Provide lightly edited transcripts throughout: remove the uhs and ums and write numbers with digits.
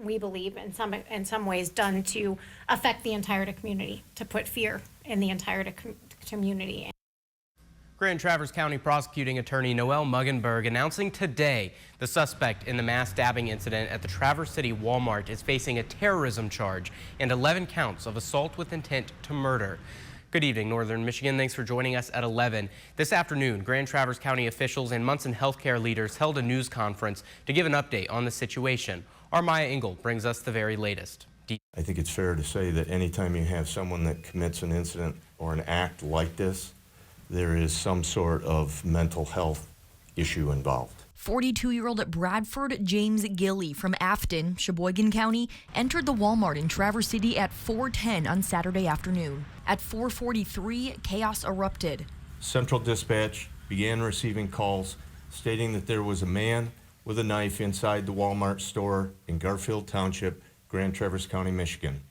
we believe, in some ways done to affect the entire community, to put fear in the entire community. Grand Traverse County Prosecuting Attorney Noelle Moeggenberg announcing today the suspect in the mass stabbing incident at the Traverse City Walmart is facing a terrorism charge and 11 counts of assault with intent to murder. Good evening, Northern Michigan. Thanks for joining us at 11. This afternoon, Grand Traverse County officials and Munson healthcare leaders held a news conference to give an update on the situation. Our Maya Engel brings us the very latest. I think it's fair to say that anytime you have someone that commits an incident or an act like this, there is some sort of mental health issue involved. 42-year-old Bradford Gille from Afton, Sheboygan County, entered the Walmart in Traverse City at 4:10 on Saturday afternoon. At 4:43, chaos erupted. Central Dispatch began receiving calls stating that there was a man with a knife inside the Walmart store in Garfield Township, Grand Traverse County, Michigan,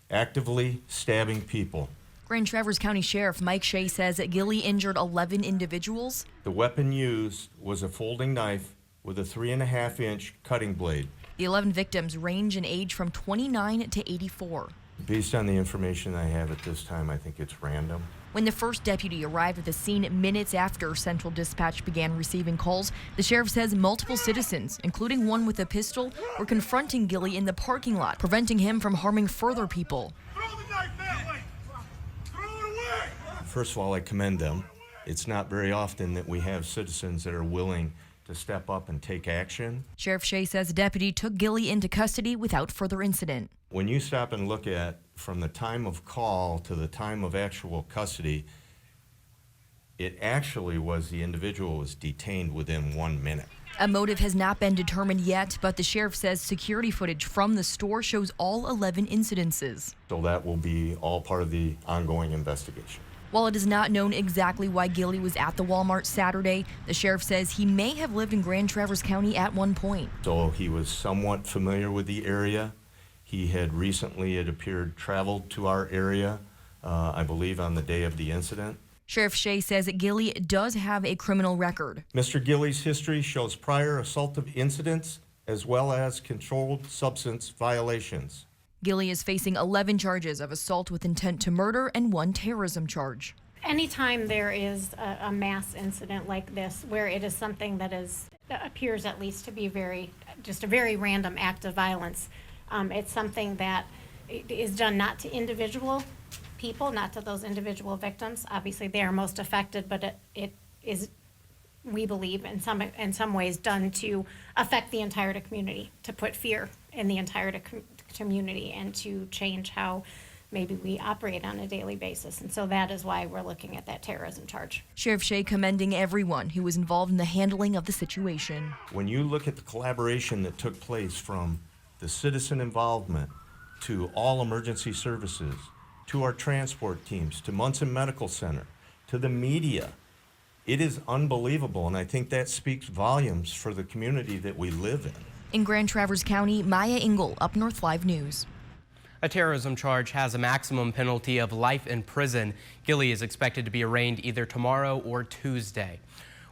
actively stabbing people. Grand Traverse County Sheriff Mike Shea says that Gille injured 11 individuals. The weapon used was a folding knife with a 3.5-inch cutting blade. The 11 victims range in age from 29 to 84. Based on the information I have at this time, I think it's random. When the first deputy arrived at the scene minutes after Central Dispatch began receiving calls, the sheriff says multiple citizens, including one with a pistol, were confronting Gille in the parking lot, preventing him from harming further people. First of all, I commend them. It's not very often that we have citizens that are willing to step up and take action. Sheriff Shea says the deputy took Gille into custody without further incident. When you stop and look at from the time of call to the time of actual custody, it actually was the individual was detained within 1 minute. A motive has not been determined yet, but the sheriff says security footage from the store shows all 11 incidences. So that will be all part of the ongoing investigation. While it is not known exactly why Gille was at the Walmart Saturday, the sheriff says he may have lived in Grand Traverse County at one point. So he was somewhat familiar with the area. He had recently, it appeared, traveled to our area, I believe on the day of the incident. Sheriff Shea says that Gille does have a criminal record. Mr. Gille's history shows prior assaultive incidents as well as controlled substance violations. Gille is facing 11 charges of assault with intent to murder and 1 terrorism charge. Anytime there is a mass incident like this, where it is something that appears at least to be just a very random act of violence, it's something that is done not to individual people, not to those individual victims. Obviously, they are most affected, but it is, we believe, in some ways done to affect the entire community, to put fear in the entire community and to change how maybe we operate on a daily basis. And so that is why we're looking at that terrorism charge. Sheriff Shea commending everyone who was involved in the handling of the situation. When you look at the collaboration that took place from the citizen involvement to all emergency services, to our transport teams, to Munson Medical Center, to the media, it is unbelievable. And I think that speaks volumes for the community that we live in. In Grand Traverse County, Maya Engel, UpNorthLive News. A terrorism charge has a maximum penalty of life in prison. Gille is expected to be arraigned either tomorrow or Tuesday.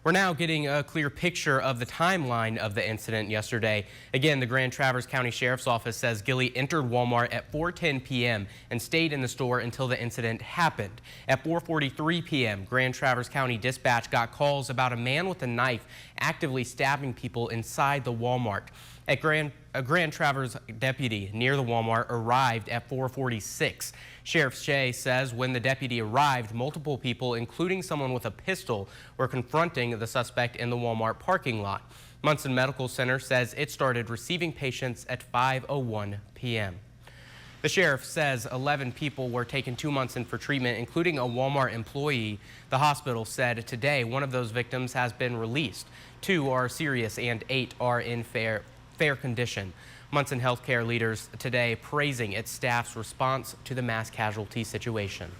We're now getting a clear picture of the timeline of the incident yesterday. Again, the Grand Traverse County Sheriff's Office says Gille entered Walmart at 4:10 p.m. and stayed in the store until the incident happened. At 4:43 p.m., Grand Traverse County Dispatch got calls about a man with a knife actively stabbing people inside the Walmart. A Grand Traverse deputy near the Walmart arrived at 4:46. Sheriff Shea says when the deputy arrived, multiple people, including someone with a pistol, were confronting the suspect in the Walmart parking lot. Munson Medical Center says it started receiving patients at 5:01 p.m. The sheriff says 11 people were taken to Munson for treatment, including a Walmart employee. The hospital said today one of those victims has been released. 2 are serious and 8 are in fair condition. Munson healthcare leaders today praising its staff's response to the mass casualty situation.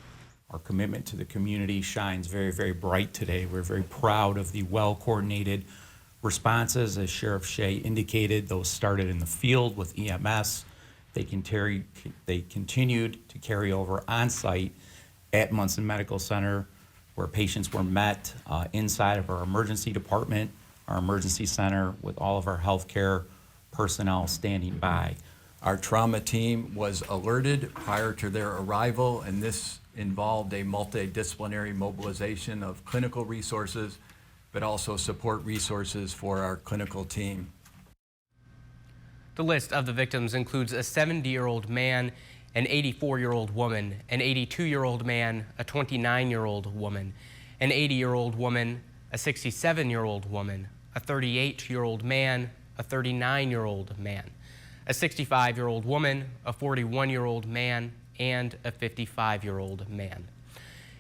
Our commitment to the community shines very, very bright today. We're very proud of the well-coordinated responses. As Sheriff Shea indicated, those started in the field with EMS. They continued to carry over on-site at Munson Medical Center, where patients were met inside of our emergency department, our emergency center, with all of our healthcare personnel standing by. Our trauma team was alerted prior to their arrival, and this involved a multidisciplinary mobilization of clinical resources, but also support resources for our clinical team. The list of the victims includes a 70-year-old man, an 84-year-old woman, an 82-year-old man, a 29-year-old woman, an 80-year-old woman, a 67-year-old woman, a 38-year-old man, a 39-year-old man, a 65-year-old woman, a 41-year-old man, and a 55-year-old man.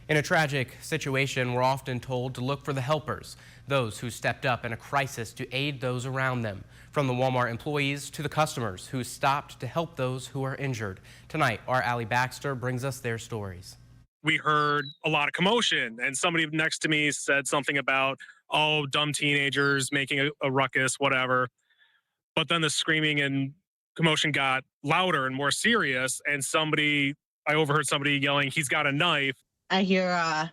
In a tragic situation, we're often told to look for the helpers, those who stepped up in a crisis to aid those around them, from the Walmart employees to the customers who stopped to help those who are injured. Tonight, our Allie Baxter brings us their stories. We heard a lot of commotion, and somebody next to me said something about, oh, dumb teenagers making a ruckus, whatever. But then the screaming and commotion got louder and more serious, and I overheard somebody yelling, "He's got a knife." I hear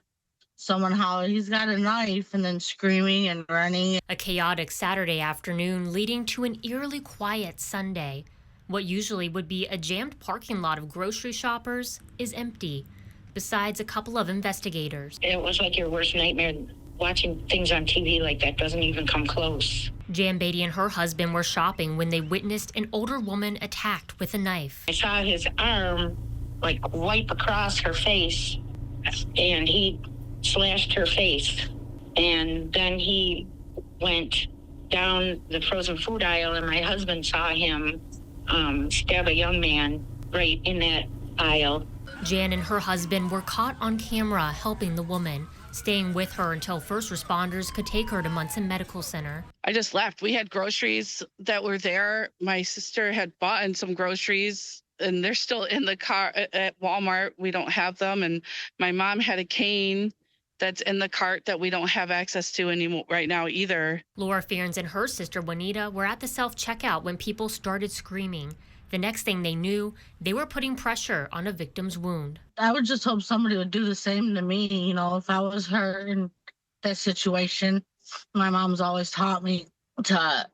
someone holler, "He's got a knife," and then screaming and running. A chaotic Saturday afternoon leading to an eerily quiet Sunday. What usually would be a jammed parking lot of grocery shoppers is empty, besides a couple of investigators. It was like your worst nightmare. Watching things on TV like that doesn't even come close. Jan Beatty and her husband were shopping when they witnessed an older woman attacked with a knife. I saw his arm wipe across her face, and he slashed her face. And then he went down the frozen food aisle, and my husband saw him stab a young man right in that aisle. Jan and her husband were caught on camera helping the woman, staying with her until first responders could take her to Munson Medical Center. I just left. We had groceries that were there. My sister had bought in some groceries, and they're still in the car at Walmart. We don't have them. And my mom had a cane that's in the cart that we don't have access to anymore right now either. Laura Fearns and her sister Juanita were at the self-checkout when people started screaming. The next thing they knew, they were putting pressure on a victim's wound. I would just hope somebody would do the same to me, if I was her in that situation. My mom's always taught me to,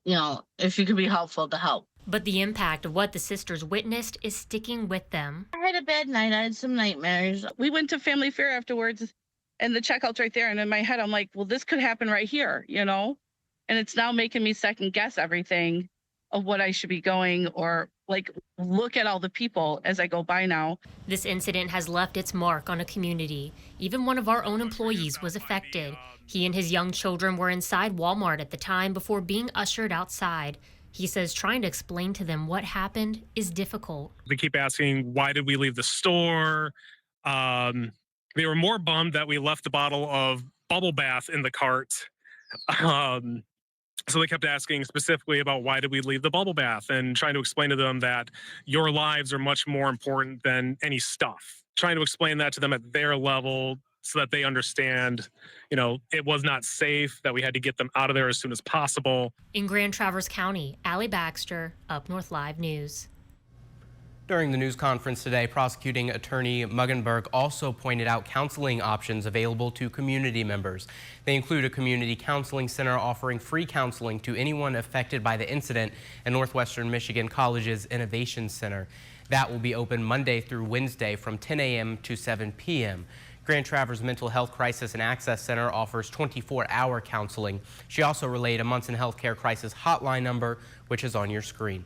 if you could be helpful, to help. But the impact of what the sisters witnessed is sticking with them. I had a bad night. I had some nightmares. We went to Family Fair afterwards, and the checkout's right there. And in my head, I'm like, well, this could happen right here, And it's now making me second guess everything of what I should be going, or look at all the people as I go by now. This incident has left its mark on a community. Even one of our own employees was affected. He and his young children were inside Walmart at the time before being ushered outside. He says trying to explain to them what happened is difficult. They keep asking, why did we leave the store? They were more bummed that we left the bottle of bubble bath in the cart. So they kept asking specifically about why did we leave the bubble bath, and trying to explain to them that your lives are much more important than any stuff. Trying to explain that to them at their level so that they understand, it was not safe, that we had to get them out of there as soon as possible. In Grand Traverse County, Allie Baxter, UpNorthLive News. During the news conference today, prosecuting attorney Moeggenberg also pointed out counseling options available to community members. They include a community counseling center offering free counseling to anyone affected by the incident, and Northwestern Michigan College's Innovation Center. That will be open Monday through Wednesday from 10 a.m. to 7 p.m. Grand Traverse Mental Health Crisis and Access Center offers 24-hour counseling. She also relayed a Munson Healthcare Crisis hotline number, which is on your screen.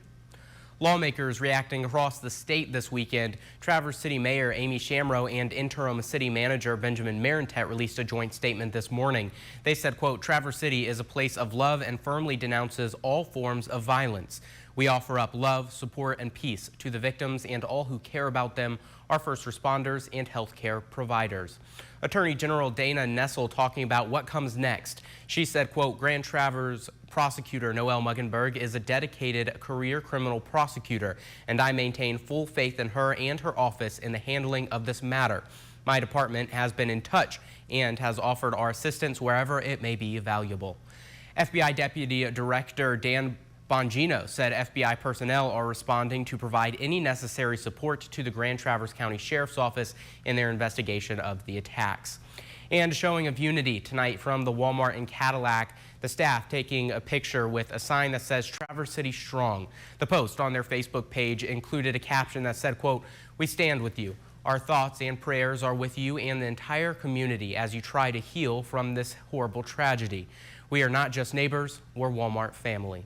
Lawmakers reacting across the state this weekend. Traverse City Mayor Amy Schermerhorn and Interim City Manager Benjamin Marentet released a joint statement this morning. They said, quote, "Traverse City is a place of love and firmly denounces all forms of violence. We offer up love, support, and peace to the victims and all who care about them, our first responders and healthcare providers." Attorney General Dana Nessel talking about what comes next. She said, quote, "Grand Traverse Prosecutor Noelle Moeggenberg is a dedicated career criminal prosecutor, and I maintain full faith in her and her office in the handling of this matter. My department has been in touch and has offered our assistance wherever it may be valuable." FBI Deputy Director Dan Bongino said FBI personnel are responding to provide any necessary support to the Grand Traverse County Sheriff's Office in their investigation of the attacks. And a showing of unity tonight from the Walmart in Cadillac. The staff taking a picture with a sign that says Traverse City Strong. The post on their Facebook page included a caption that said, quote, "We stand with you. Our thoughts and prayers are with you and the entire community as you try to heal from this horrible tragedy. We are not just neighbors, we're Walmart family."